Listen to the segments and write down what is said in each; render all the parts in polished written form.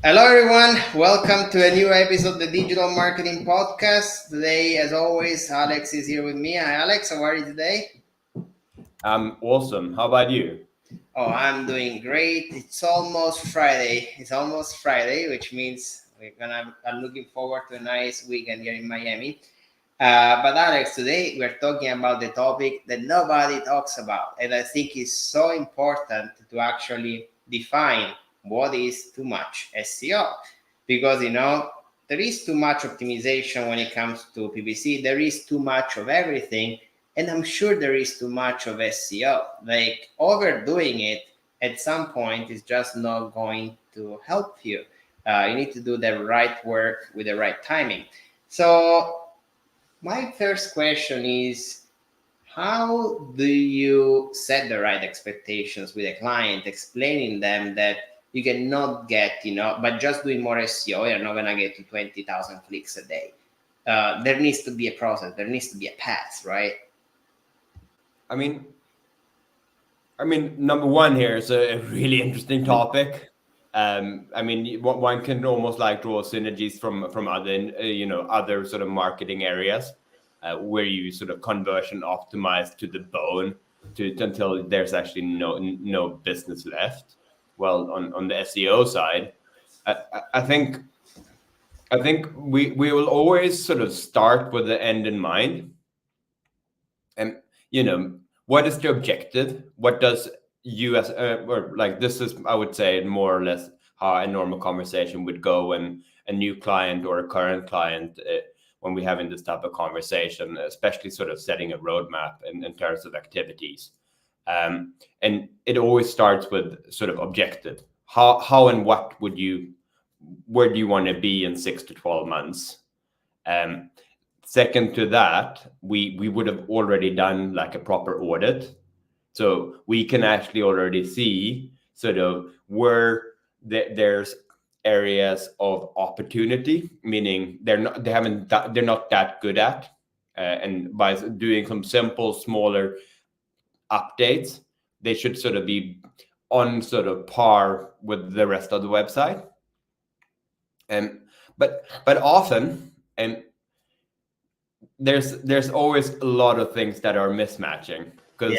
Hello, everyone. Welcome to a new episode of the Digital Marketing Podcast. Today, as always, Alex is here with me. Hi, Alex. How are you today? I'm awesome. How about you? Oh, I'm doing great. It's almost Friday. Which means I'm looking forward to a nice weekend here in Miami. But Alex, today we're talking about the topic that nobody talks about, and I think is so important to actually define what is too much SEO, because there is too much optimization when it comes to PPC. There is too much of everything, and I'm sure there is too much of SEO. Like overdoing it at some point is just not going to help you. You need to do the right work with the right timing. So my first question is, how do you set the right expectations with a client, explaining them that you cannot get, but just doing more SEO, you're not going to get to 20,000 clicks a day. There needs to be a process. There needs to be a path, right? I mean, number one here is a really interesting topic. One can almost like draw synergies from other, other sort of marketing areas where you sort of conversion optimize to the bone until there's actually no business left. Well, on the SEO side, I think we will always sort of start with the end in mind, and what is the objective? What does you as or like this is, I would say, more or less how a normal conversation would go when a new client or a current client, when we having this type of conversation, especially sort of setting a roadmap in terms of activities. And it always starts with sort of objective. How and what where do you want to be in 6 to 12 months? Second to that, we would have already done like a proper audit. So we can actually already see sort of where there's areas of opportunity, meaning they're not that good at. And by doing some simple, smaller updates, they should sort of be on sort of par with the rest of the website. But often, and there's always a lot of things that are mismatching, because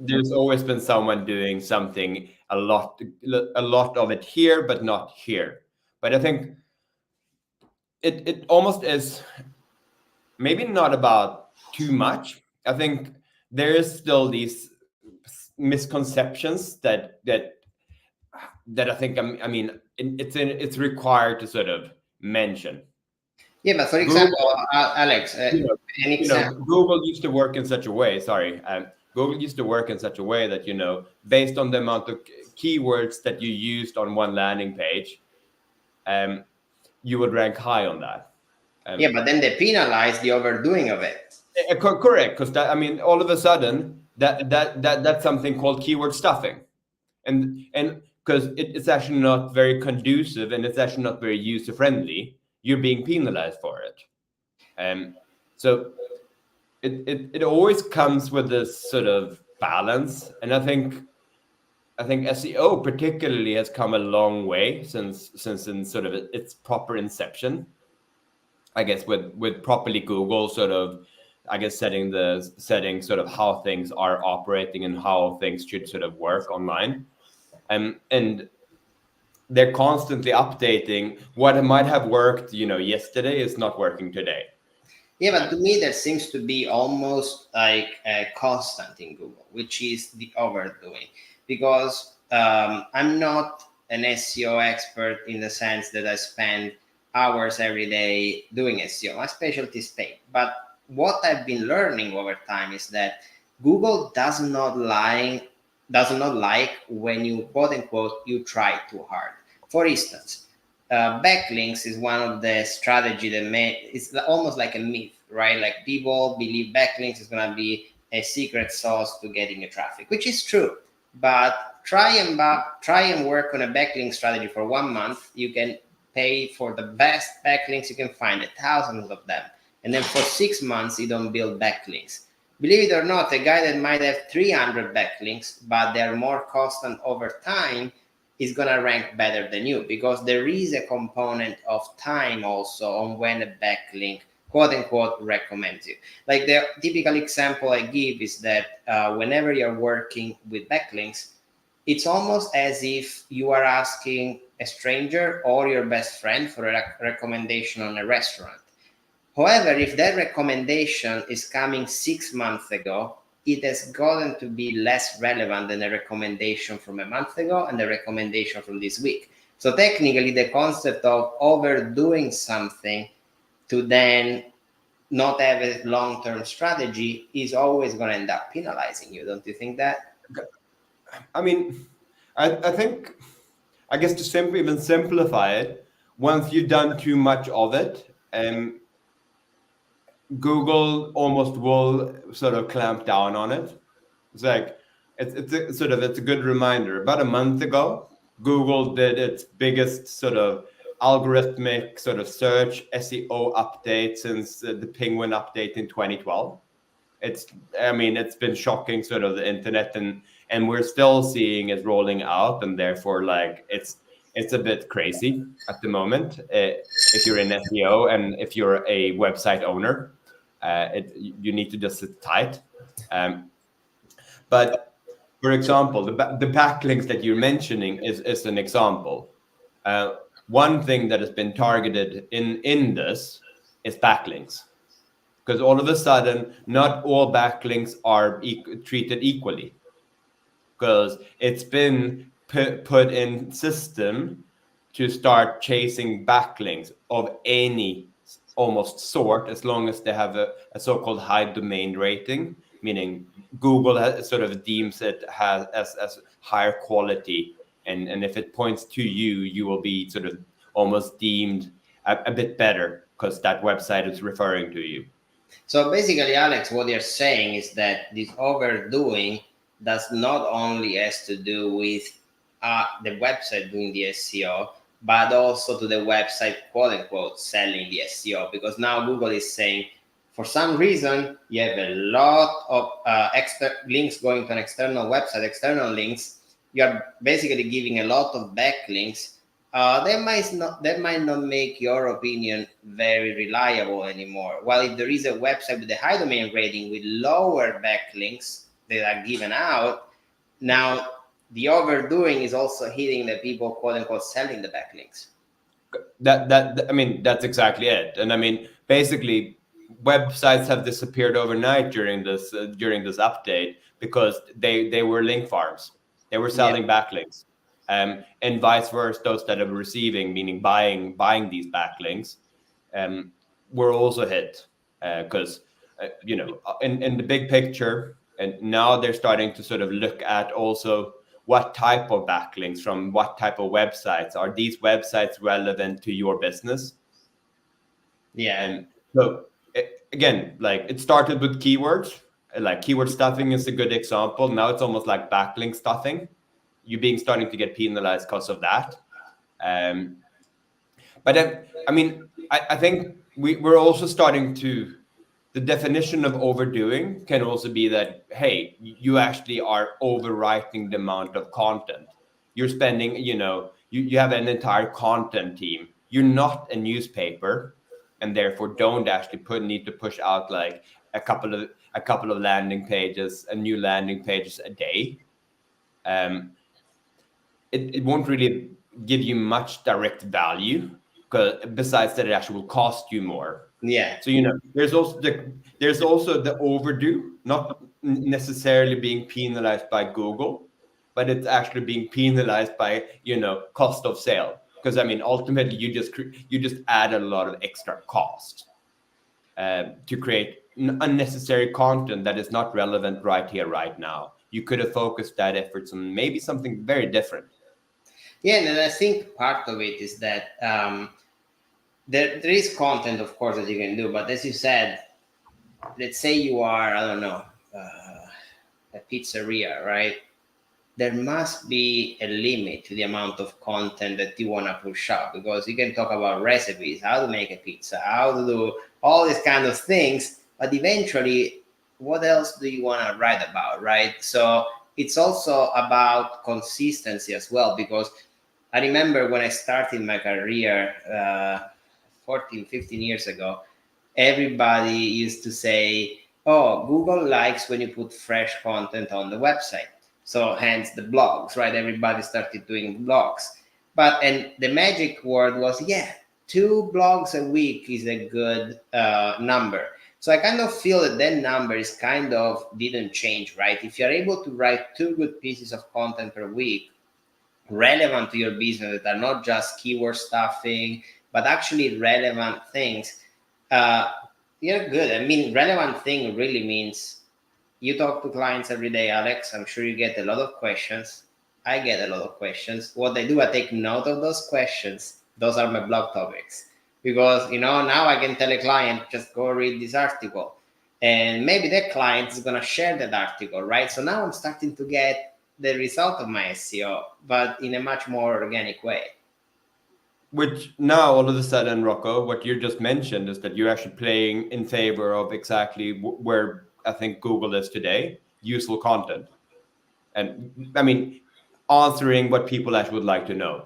there's always been someone doing something a lot of it here but not here. But I think it almost is maybe not about too much. I think there is still these misconceptions that I think it's required to sort of mention. Yeah, but for example, Alex, an example. Google used to work in such a way. Google used to work in such a way that based on the amount of keywords that you used on one landing page, you would rank high on that. But then they penalize the overdoing of it. Correct, because all of a sudden that's something called keyword stuffing, and because it's actually not very conducive and it's actually not very user friendly. You're being penalized for it. So it always comes with this sort of balance. And I think SEO particularly has come a long way since in sort of its proper inception. I guess with properly Google sort of, I guess, setting sort of how things are operating and how things should sort of work online. And they're constantly updating what might have worked, yesterday is not working today. Yeah, but to me, there seems to be almost like a constant in Google, which is the overdoing. Because I'm not an SEO expert in the sense that I spend hours every day doing SEO. My specialty is paid. But what I've been learning over time is that Google does not like when you, quote unquote, you try too hard. For instance, backlinks is one of the strategy that it's almost like a myth, right? Like people believe backlinks is going to be a secret sauce to getting the traffic, which is true. But try and work on a backlink strategy for 1 month. You can pay for the best backlinks you can find, thousands of them. And then for 6 months, you don't build backlinks. Believe it or not, a guy that might have 300 backlinks, but they're more constant over time, is going to rank better than you, because there is a component of time also on when a backlink quote unquote recommends you. Like the typical example I give is that whenever you're working with backlinks, it's almost as if you are asking a stranger or your best friend for a recommendation on a restaurant. However, if that recommendation is coming 6 months ago, it has gotten to be less relevant than a recommendation from a month ago and a recommendation from this week. So technically, the concept of overdoing something to then not have a long-term strategy is always going to end up penalizing you. Don't you think that? I mean, I think, I guess to simply even simplify it, once you've done too much of it, Google almost will sort of clamp down on it. It's like it's a good reminder. About a month ago, Google did its biggest sort of algorithmic sort of search SEO update since the Penguin update in 2012. It's been shocking sort of the internet, and we're still seeing it rolling out, and therefore like it's a bit crazy at the moment. If you're in SEO and if you're a website owner, you need to just sit tight. But for example, the backlinks that you're mentioning is an example. One thing that has been targeted in this is backlinks, because all of a sudden, not all backlinks are treated equally, because it's been put in system to start chasing backlinks of any almost sort, as long as they have a so-called high domain rating, meaning Google sort of deems it as higher quality, and if it points to you, you will be sort of almost deemed a bit better because that website is referring to you. So basically, Alex, what you're saying is that this overdoing does not only has to do with the website doing the SEO, but also to the website, quote unquote, selling the SEO. Because now Google is saying, for some reason, you have a lot of extra links going to an external website, external links. You're basically giving a lot of backlinks. That might not make your opinion very reliable anymore. While if there is a website with a high domain rating with lower backlinks that are given out, now the overdoing is also hitting the people, quote unquote, selling the backlinks. That's exactly it. And I mean, basically, websites have disappeared overnight during this update because they were link farms. They were selling backlinks. And vice versa, those that are receiving, meaning buying these backlinks, were also hit because in the big picture, and now they're starting to sort of look at also what type of backlinks from what type of websites. Are these websites relevant to your business? Yeah. And so again, like it started with keywords, like keyword stuffing is a good example. Now it's almost like backlink stuffing. You're starting to get penalized because of that. But then, I think we're also starting to, the definition of overdoing can also be that, hey, you actually are overwriting the amount of content. You're spending, you have an entire content team. You're not a newspaper, and therefore don't actually need to push out like a couple of landing pages, new landing pages a day. It won't really give you much direct value, besides that it actually will cost you more. Yeah. So there's also the overdue, not necessarily being penalized by Google, but it's actually being penalized by cost of sale. Because ultimately you just add a lot of extra cost to create unnecessary content that is not relevant right here, right now. You could have focused that efforts on maybe something very different. Yeah, and I think part of it is that there is content, of course, that you can do. But as you said, let's say you are, I don't know, a pizzeria, right? There must be a limit to the amount of content that you want to push out, because you can talk about recipes, how to make a pizza, how to do all these kind of things. But eventually, what else do you want to write about, right? So it's also about consistency as well, because I remember when I started my career 14, 15 years ago, everybody used to say, oh, Google likes when you put fresh content on the website. So hence the blogs, right? Everybody started doing blogs. And the magic word was, yeah, 2 blogs a week is a good number. So I kind of feel that number is kind of didn't change, right? If you're able to write 2 good pieces of content per week, relevant to your business, that are not just keyword stuffing, but actually relevant things, you're good. I mean, relevant thing really means you talk to clients every day, Alex. I'm sure you get a lot of questions. I get a lot of questions. What I do, I take note of those questions. Those are my blog topics. Because, now I can tell a client, just go read this article. And maybe that client is going to share that article, right? So now I'm starting to get the result of my SEO, but in a much more organic way. Which now all of a sudden, Rocco, what you just mentioned is that you're actually playing in favor of exactly where I think Google is today, useful content. And I mean, answering what people actually would like to know.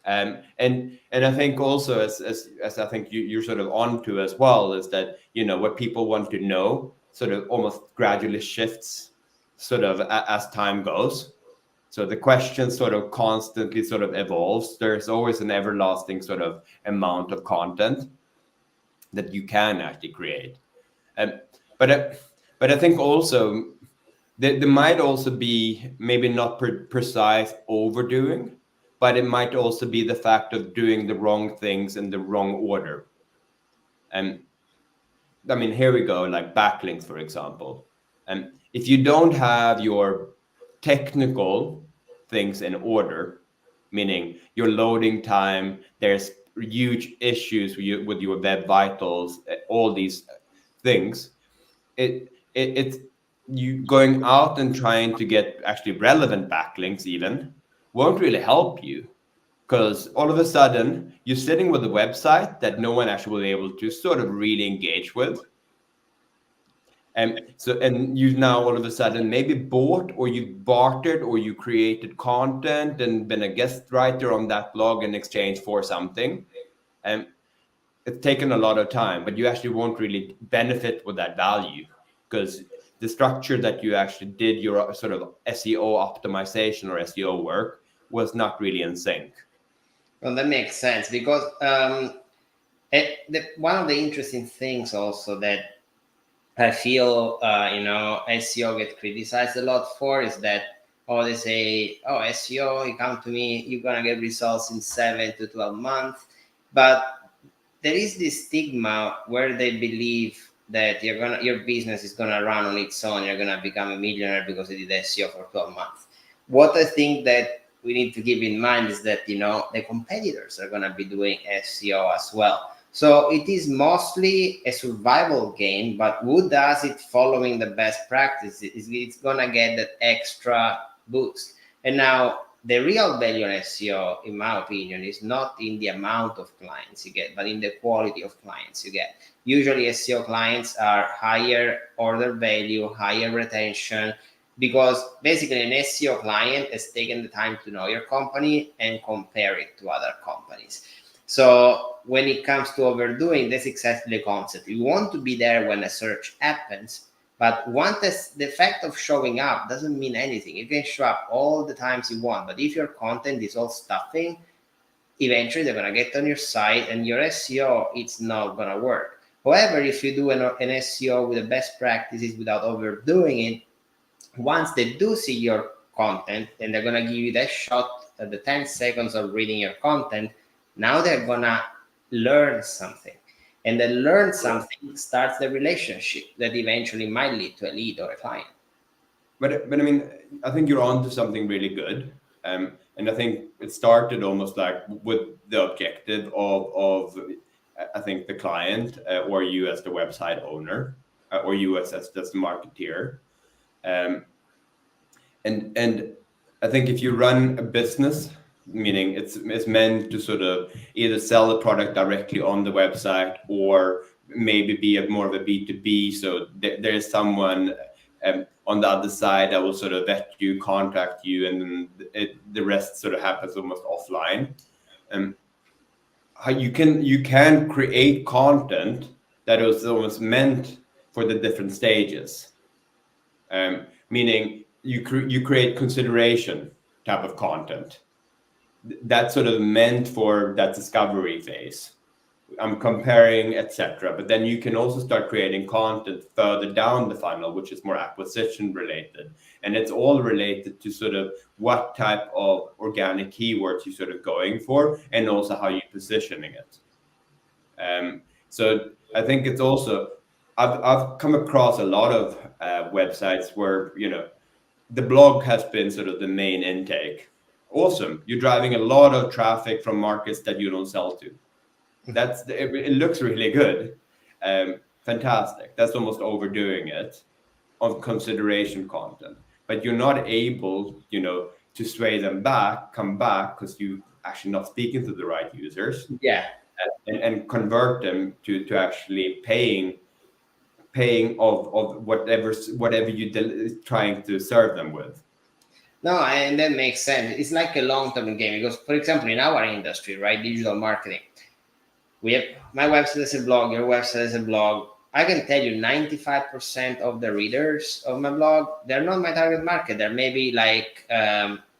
And I think also as I think you're sort of onto as well is that, what people want to know sort of almost gradually shifts sort of as time goes. So the question sort of constantly sort of evolves. There's always an everlasting sort of amount of content that you can actually create. But I think also there might also be maybe not precise overdoing, but it might also be the fact of doing the wrong things in the wrong order. And I mean, here we go, like backlinks, for example. And if you don't have your technical things in order, meaning your loading time, there's huge issues with your web vitals, all these things. It's you going out and trying to get actually relevant backlinks even won't really help you, because all of a sudden you're sitting with a website that no one actually will be able to sort of really engage with. And you've now all of a sudden maybe bought or you've bartered or you created content and been a guest writer on that blog in exchange for something. And it's taken a lot of time, but you actually won't really benefit with that value because the structure that you actually did your sort of SEO optimization or SEO work was not really in sync. Well, that makes sense because one of the interesting things also that I feel, SEO get criticized a lot for is that, they say, SEO, you come to me, you're going to get results in 7 to 12 months. But there is this stigma where they believe that your business is going to run on its own. You're going to become a millionaire because you did SEO for 12 months. What I think that we need to keep in mind is that, the competitors are going to be doing SEO as well. So it is mostly a survival game, but who does it following the best practices, it's going to get that extra boost. And now the real value on SEO, in my opinion, is not in the amount of clients you get, but in the quality of clients you get. Usually SEO clients are higher order value, higher retention, because basically an SEO client has taken the time to know your company and compare it to other companies. So when it comes to overdoing, that's exactly the concept. You want to be there when a search happens, but once the fact of showing up doesn't mean anything. You can show up all the times you want, but if your content is all stuffing, eventually they're going to get on your site and your SEO, it's not going to work. However, if you do an SEO with the best practices without overdoing it, once they do see your content and they're going to give you that shot at the 10 seconds of reading your content, now they're going to learn something. And then learn something starts the relationship that eventually might lead to a lead or a client. But I mean, I think you're onto something really good. And I think it started almost like with the objective of I think the client or you as the website owner or you as the marketeer. And I think if you run a business, meaning it's meant to sort of either sell the product directly on the website or maybe be more of a B2B. So there is someone On the other side, I will sort of vet you, contact you, and then the rest sort of happens almost offline. How you can create content that is almost meant for the different stages, meaning you create consideration type of content that's sort of meant for that discovery phase. I'm comparing, etc. But then you can also start creating content further down the funnel, which is more acquisition related. And it's all related to sort of what type of organic keywords you're sort of going for, and also how you're positioning it. So I think it's also, I've come across a lot of websites where, the blog has been sort of the main intake. Awesome. You're driving a lot of traffic from markets that you don't sell to. It looks really good. Fantastic. That's almost overdoing it on consideration content, but you're not able, to sway them come back, because you actually not speaking to the right users. Yeah. And convert them to actually paying of whatever you're trying to serve them with. No, and that makes sense. It's like a long-term game because, for example, in our industry, right, digital marketing, we have my website as a blog, your website as a blog. I can tell you 95% of the readers of my blog, they're not my target market. They're maybe like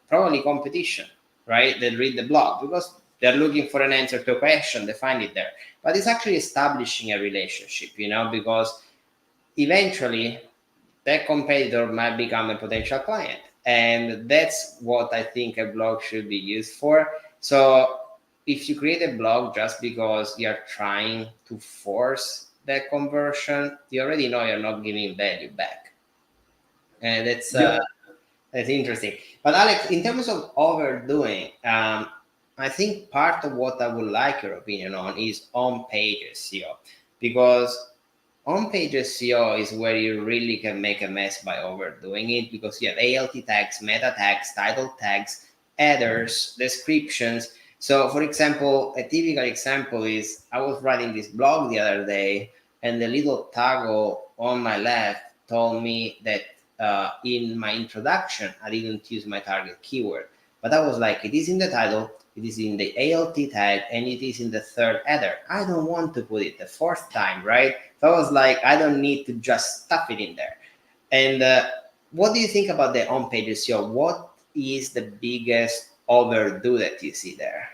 probably competition, right? They read the blog because they're looking for an answer to a question. They find it there. But it's actually establishing a relationship, because eventually that competitor might become a potential client. And that's what I think a blog should be used for. So if you create a blog just because you're trying to force that conversion, you already know you're not giving value back. And that's interesting. But Alex, in terms of overdoing, I think part of what I would like your opinion on is on-page SEO, because on-page SEO is where you really can make a mess by overdoing it, because you have ALT tags, meta tags, title tags, headers, descriptions. So, for example, a typical example is I was writing this blog the other day, and the little toggle on my left told me that in my introduction, I didn't use my target keyword. But I was like, it is in the title, it is in the ALT tag, and it is in the third header. I don't want to put it the fourth time, right? So I was like, I don't need to just stuff it in there. And what do you think about the on-page SEO? What is the biggest overdo that you see there?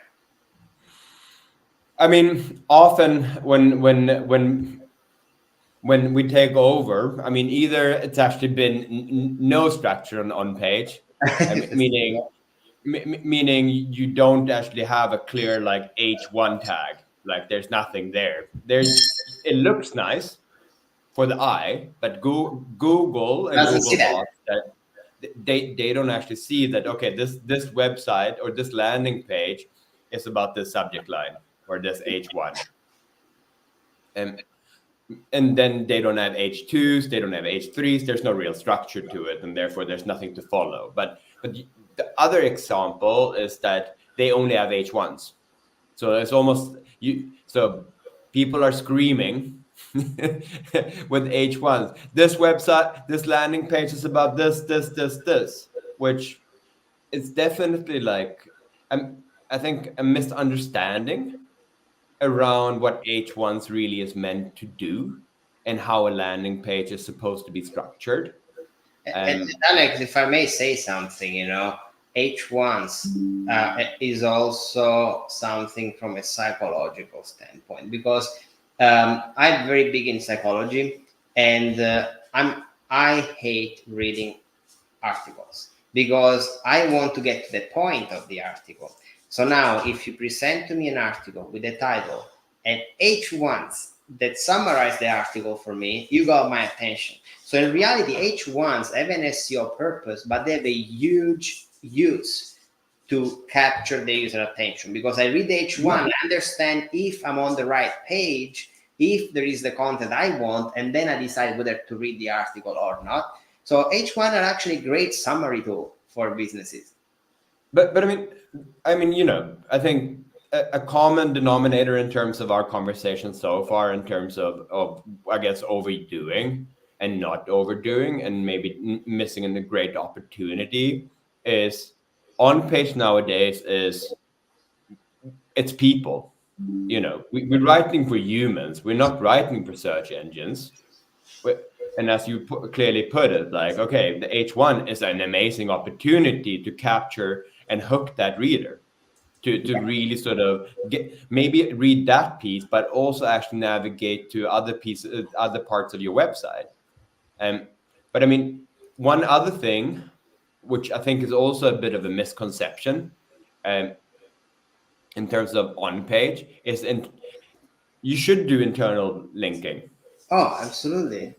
I mean, often when we take over, I mean, either it's actually been no structure on page, meaning you don't actually have a clear like H1 tag, like there's nothing there. It looks nice for the eye, but Google and Google bots that they don't actually see that, okay, this website or this landing page is about this subject line or this H1. And then they don't have H2s, they don't have H3s, there's no real structure to it, and therefore there's nothing to follow. But the other example is that they only have H1s. So it's almost so people are screaming with H1s. This website, this landing page is about this, which is definitely like I think a misunderstanding around what H1s really is meant to do and how a landing page is supposed to be structured. And Alex, if I may say something, H1s is also something from a psychological standpoint, because I'm very big in psychology, and I hate reading articles because I want to get to the point of the article. So now, if you present to me an article with a title and H1s that summarize the article for me, you got my attention. So in reality, H1s have an SEO purpose, but they have a huge use to capture the user attention, because I read the H1, I understand if I'm on the right page, if there is the content I want, and then I decide whether to read the article or not. So H1 are actually a great summary tool for businesses. But I mean, I think a common denominator in terms of our conversation so far, in terms of I guess overdoing and not overdoing and maybe missing a great opportunity is on page nowadays is it's people. We're writing for humans. We're not writing for search engines. And as you clearly put it, like, okay, the H1 is an amazing opportunity to capture and hook that reader to really sort of maybe read that piece, but also actually navigate to other pieces, other parts of your website. But I mean, one other thing, which I think is also a bit of a misconception, um, in terms of on page, is you should do internal linking, Oh, absolutely.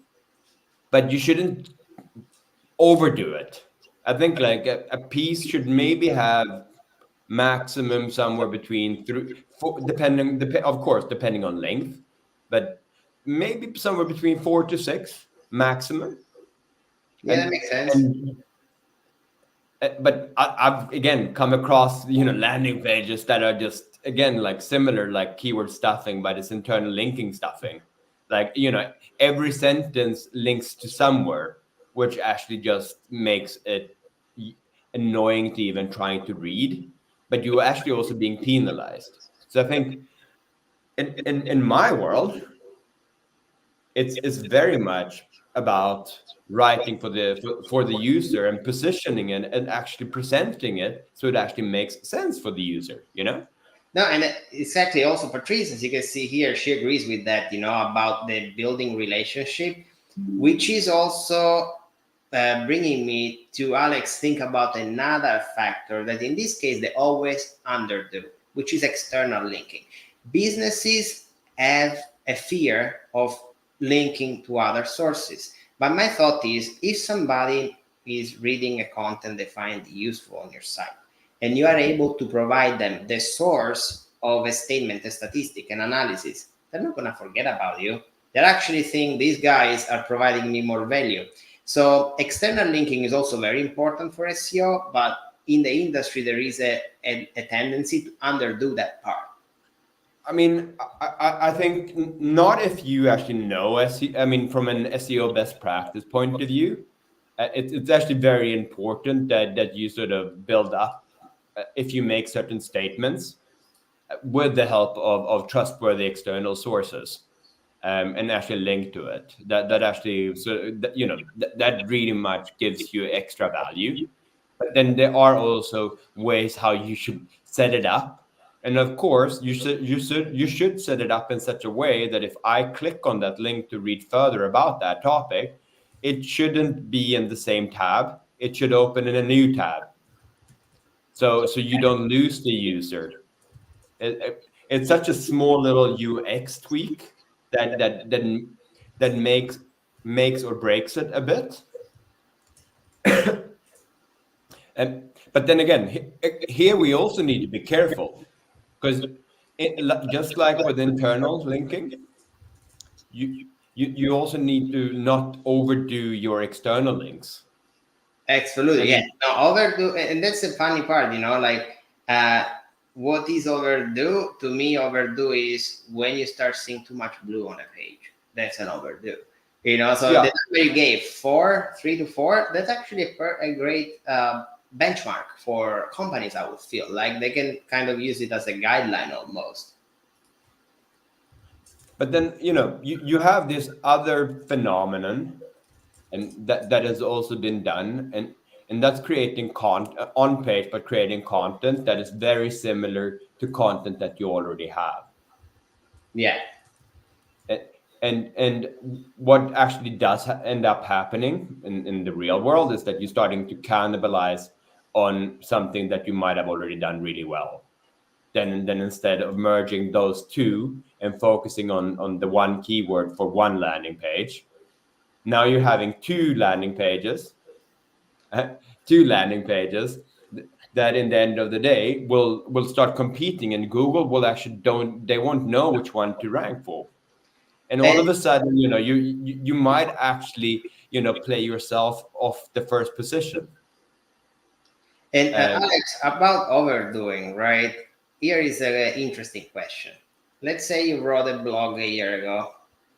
but you shouldn't overdo it. I think like a piece should maybe have maximum somewhere between three, four, of course, depending on length, but maybe somewhere between 4 to 6 maximum. Yeah, that And makes sense. and but I've again come across landing pages that are just again like similar like keyword stuffing, but it's internal linking stuffing. Like every sentence links to somewhere, which actually just makes it annoying to even trying to read. But you're actually also being penalized. So I think in my world, it's very much about writing for the user and positioning it and actually presenting it so it actually makes sense for the user. No, and exactly. Also, Patrice, as you can see here, she agrees with that. About the building relationship, which is also bringing me to Alex. Think about another factor that, in this case, they always underdo, which is external linking. Businesses have a fear of linking to other sources, but my thought is, if somebody is reading a content they find useful on your site, and you are able to provide them the source of a statement, a statistic, an analysis, they're not going to forget about you. They're actually think these guys are providing me more value. So external linking is also very important for SEO, but in the industry, there is a tendency to underdo that part. I mean, I think not if you actually know SEO. I mean, from an SEO best practice point of view, it's actually very important that you sort of build up if you make certain statements with the help of trustworthy external sources, and actually link to it. That actually that really much gives you extra value. But then there are also ways how you should set it up. And of course, you should set it up in such a way that if I click on that link to read further about that topic, it shouldn't be in the same tab. It should open in a new tab. So you don't lose the user. It's such a small little UX tweak that makes or breaks it a bit. But then again, here we also need to be careful because just like with internal linking, you also need to not overdo your external links. Absolutely, I yeah. mean, No, overdo, and that's the funny part, like what is overdo? To me, overdo is when you start seeing too much blue on a page. That's an overdo. So the yeah, number you gave, 3 to 4, that's actually a great benchmark for companies. I would feel like they can kind of use it as a guideline almost. but then you have this other phenomenon, and that has also been done, and that's creating content on page, but creating content that is very similar to content that you already have. Yeah. A- and what actually does end up happening in the real world is that you're starting to cannibalize on something that you might have already done really well. Then instead of merging those two and focusing on the one keyword for one landing page, now you're having two landing pages that in the end of the day will start competing, and Google will actually they won't know which one to rank for. And all And of a sudden, you might actually play yourself off the first position. Um, Alex, about overdoing, right? Here is an interesting question. Let's say you wrote a blog a year ago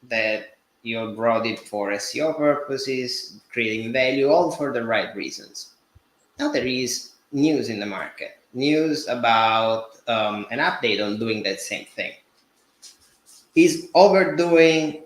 that You brought it for SEO purposes, creating value, all for the right reasons. Now there is news in the market, news about an update on doing that same thing. Is overdoing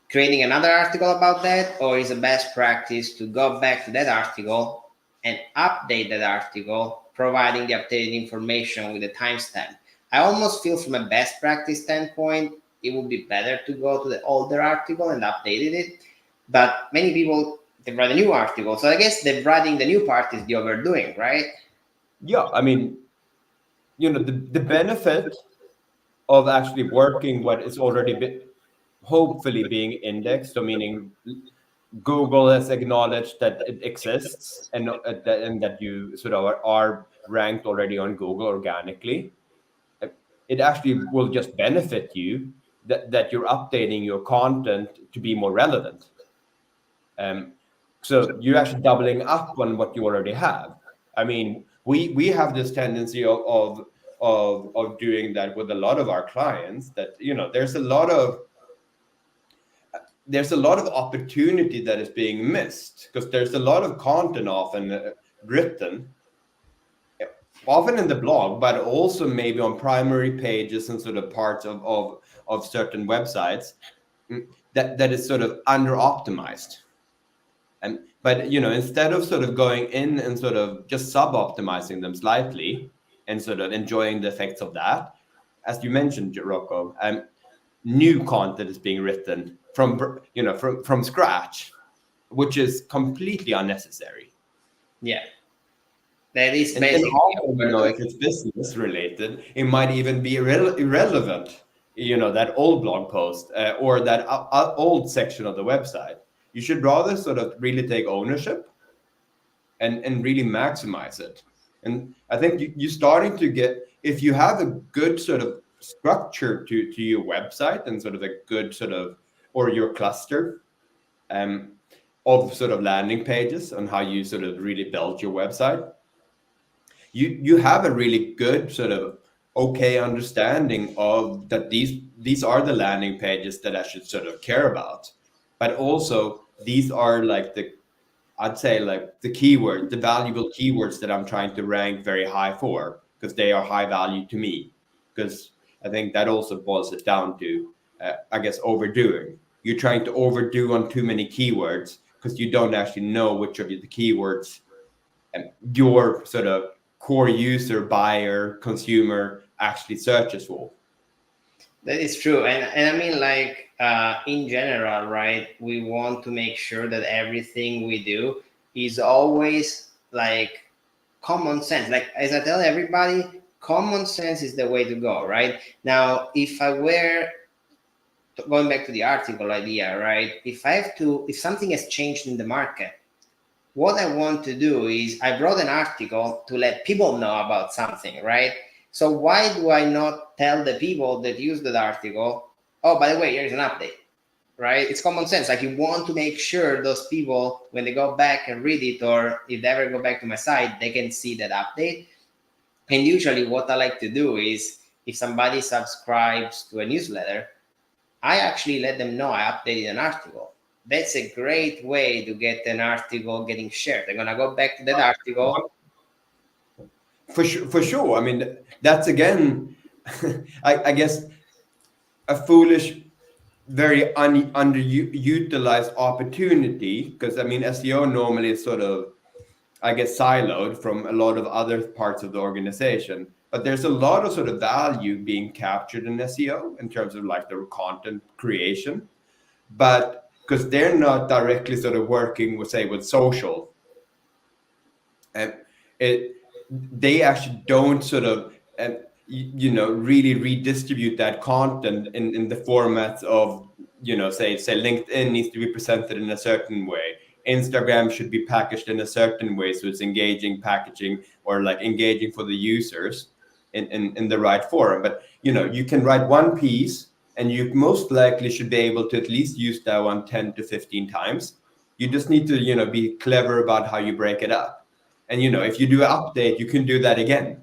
creating another article about that, or is a best practice to go back to that article and update that article, providing the updated information with the timestamp? I almost feel from a best practice standpoint, it would be better to go to the older article and updated it. But many people, they write a new article. So I guess the writing the new part is the overdoing, right? Yeah, I mean, the benefit of actually working what is already hopefully being indexed, so meaning Google has acknowledged that it exists and that you sort of are ranked already on Google organically. It actually will just benefit you that you're updating your content to be more relevant. So you're actually doubling up on what you already have. I mean, we have this tendency of doing that with a lot of our clients. That there's a lot of opportunity that is being missed because there's a lot of content often written, often in the blog, but also maybe on primary pages and sort of parts of certain websites that is sort of under optimized. But instead of sort of going in and sort of just sub-optimizing them slightly and sort of enjoying the effects of that, as you mentioned, Rocco, new content is being written from scratch, which is completely unnecessary. Yeah, that is And basically. often, if it's business related, it might even be irrelevant. That old blog post or that old section of the website. You should rather sort of really take ownership and really maximize it. And I think you're starting to get, if you have a good sort of structure to your website and sort of a good sort of, or your cluster of sort of landing pages on how you sort of really build your website, you have a really good sort of okay understanding of that these are the landing pages that I should sort of care about. But also these are like I'd say like the keyword, the valuable keywords that I'm trying to rank very high for because they are high value to me. Because I think that also boils it down to, I guess, overdoing. You're trying to overdo on too many keywords because you don't actually know which of the keywords your sort of core user, buyer, consumer actually searches for. That is true. And I mean, like, in general, right, we want to make sure that everything we do is always like common sense. Like, as I tell everybody, common sense is the way to go, right? Now, if I were going back to the article idea, right, if something has changed in the market, what I want to do is I wrote an article to let people know about something, right? So why do I not tell the people that use that article, oh, by the way, here's an update, right? It's common sense. Like, you want to make sure those people, when they go back and read it, or if they ever go back to my site, they can see that update. And usually what I like to do is, if somebody subscribes to a newsletter, I actually let them know I updated an article. That's a great way to get an article getting shared. They're gonna go back to that article. For sure. I mean, that's again, I guess, a foolish, very underutilized opportunity. Because I mean, SEO normally is sort of, I guess, siloed from a lot of other parts of the organization. But there's a lot of sort of value being captured in SEO in terms of like the content creation. But because they're not directly sort of working with, say, with social, and they actually don't sort of really redistribute that content in the formats of say LinkedIn needs to be presented in a certain way, Instagram should be packaged in a certain way so it's engaging packaging or like engaging for the users in the right forum. But you can write one piece and you most likely should be able to at least use that one 10 to 15 times. You just need to, be clever about how you break it up. And, if you do an update, you can do that again.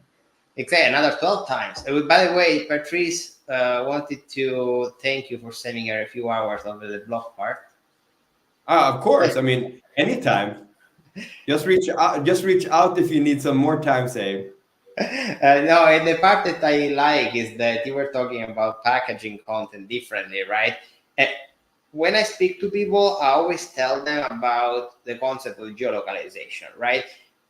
Exactly, another 12 times. By the way, Patrice wanted to thank you for saving her a few hours over the blog part. Of course. I mean, anytime. Just reach out. Just reach out if you need some more time saved. No, and the part that I like is that you were talking about packaging content differently, right? And when I speak to people, I always tell them about the concept of geolocalization, right?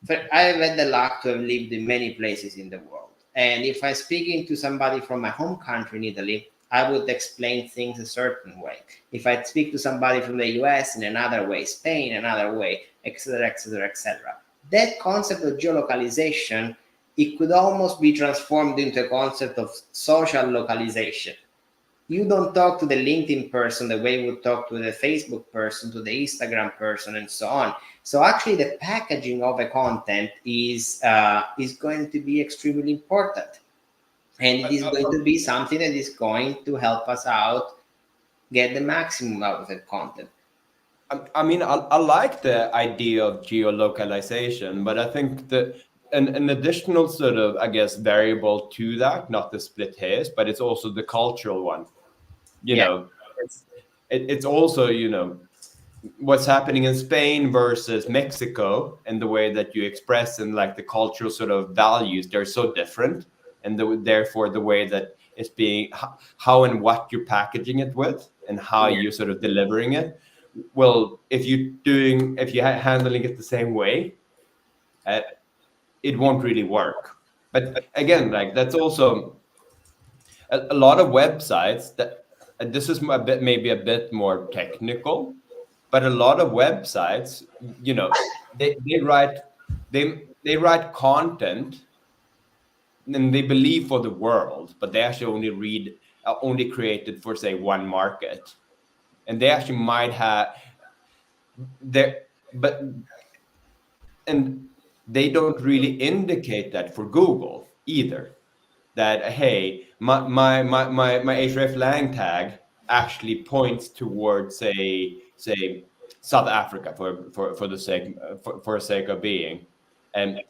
But I've had the luck to have lived in many places in the world. And if I'm speaking to somebody from my home country in Italy, I would explain things a certain way. If I speak to somebody from the US in another way, Spain another way, etc., etc., etc. That concept of geolocalization, it could almost be transformed into a concept of social localization. You don't talk to the LinkedIn person the way you would talk to the Facebook person, to the Instagram person, and so on. So actually, the packaging of a content is going to be extremely important, and it is going to be something that is going to help us out get the maximum out of the content. I mean, I like the idea of geolocalization, but I think that an additional sort of, I guess, variable to that, not the split hairs, but it's also the cultural one. You Yeah. know, it's also, what's happening in Spain versus Mexico, and the way that you express and like the cultural sort of values, they're so different, and therefore the way that it's being, how and what you're packaging it with, and how Yeah. you're sort of delivering it. Well, if you're handling it the same way, uh, it won't really work. But again, like that's also a lot of websites that, and this is a bit, maybe a bit more technical, but a lot of websites, they write, they write content, and they believe for the world, but they actually only created for, say, one market, and they actually might have there, but and they don't really indicate that for Google either. That, hey, my hreflang tag actually points towards, say South Africa, for the sake for sake of being, and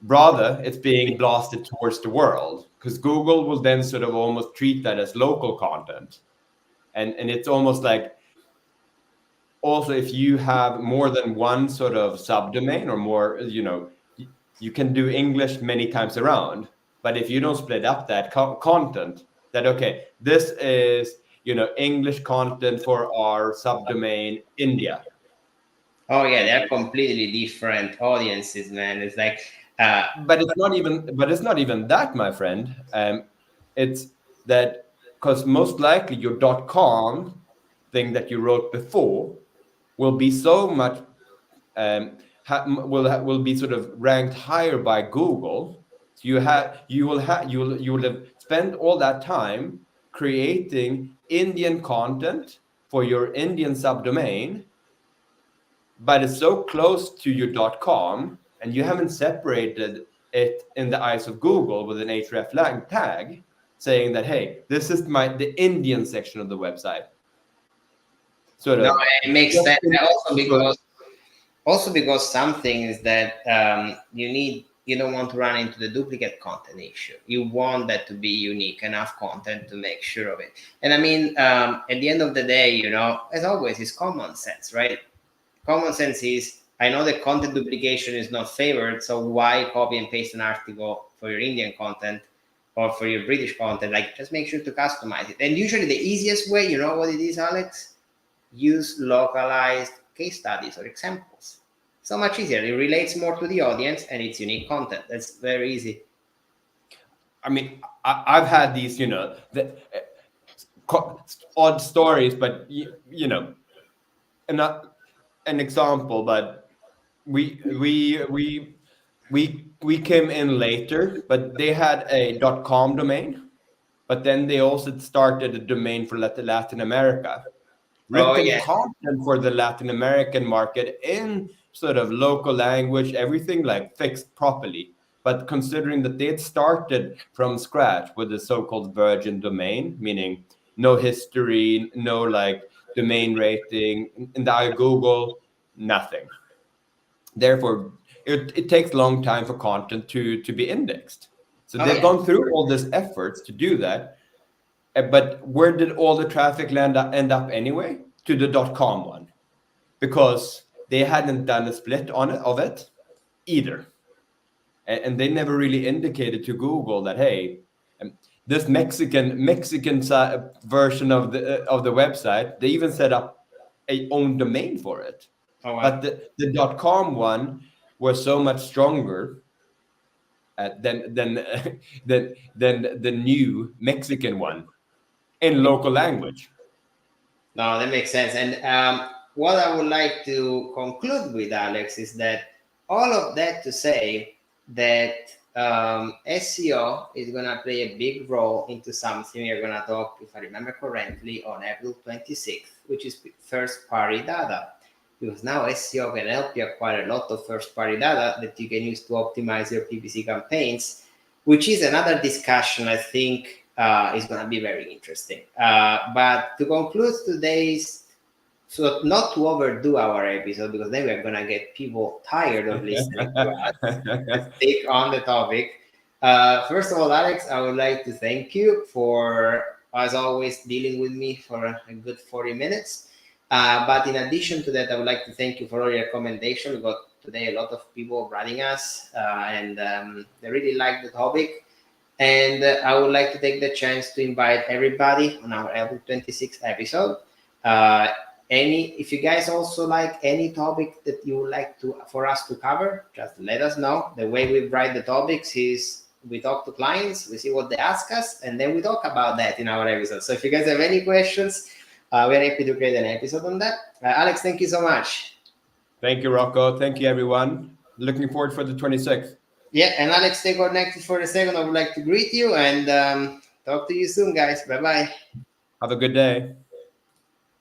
rather it's being blasted towards the world, because Google will then sort of almost treat that as local content, and it's almost like, also, if you have more than one sort of subdomain or more, you can do English many times around. But if you don't split up that content, that, okay, this is, English content for our subdomain India. Oh yeah, they're completely different audiences, man. It's like, But it's not even that, my friend. It's that, because most likely your .com thing that you wrote before will be so much, will be sort of ranked higher by Google. So you will have spent all that time creating Indian content for your Indian subdomain, but it's so close to your .com, and you haven't separated it in the eyes of Google with an hreflang tag, saying that, hey, this is the Indian section of the website. Sort no, of. it makes sense. Also because some things that you don't want to run into the duplicate content issue. You want that to be unique enough content to make sure of it. And I mean, at the end of the day, as always, it's common sense, right? Common sense is, I know that content duplication is not favored, so why copy and paste an article for your Indian content or for your British content? Like, just make sure to customize it. And usually the easiest way, you know what it is, Alex? Use localized case studies or examples. So much easier. It relates more to the audience and it's unique content. That's very easy. I mean, I've had these, odd stories, but an example. But we came in later, but they had a .com domain, but then they also started a domain for Latin America, Oh written yeah. content for the Latin American market in sort of local language, everything like fixed properly. But considering that they had started from scratch with the so-called virgin domain, meaning no history, no like domain rating, in the Google, nothing. Therefore, it takes a long time for content to be indexed. So they've gone through all this efforts to do that. But where did all the traffic end up anyway? To the .com one, because they hadn't done a split of it either. And they never really indicated to Google that, hey, this Mexican version of the website, they even set up a own domain for it. Oh, wow. But the .com one was so much stronger than the new Mexican one in local language. No, that makes sense. And what I would like to conclude with, Alex, is that all of that to say that SEO is going to play a big role into something we're going to talk, if I remember correctly, on April 26th, which is first-party data. Because now SEO can help you acquire a lot of first-party data that you can use to optimize your PPC campaigns, which is another discussion I think is going to be very interesting. But to conclude today's, so not to overdo our episode, because then we're going to get people tired of listening to us. Let's take on the topic. First of all, Alex, I would like to thank you for, as always, dealing with me for a good 40 minutes. But in addition to that, I would like to thank you for all your recommendations. We got today a lot of people writing us, and they really like the topic. And I would like to take the chance to invite everybody on our April 26th episode. If you guys also like any topic that you would like for us to cover, just let us know. The way we write the topics is we talk to clients, we see what they ask us, and then we talk about that in our episode. So if you guys have any questions, we're happy to create an episode on that. Alex, thank you so much. Thank you, Rocco. Thank you, everyone. Looking forward for the 26th. Yeah, and Alex, stay connected for a second. I would like to greet you and talk to you soon, guys. Bye-bye. Have a good day.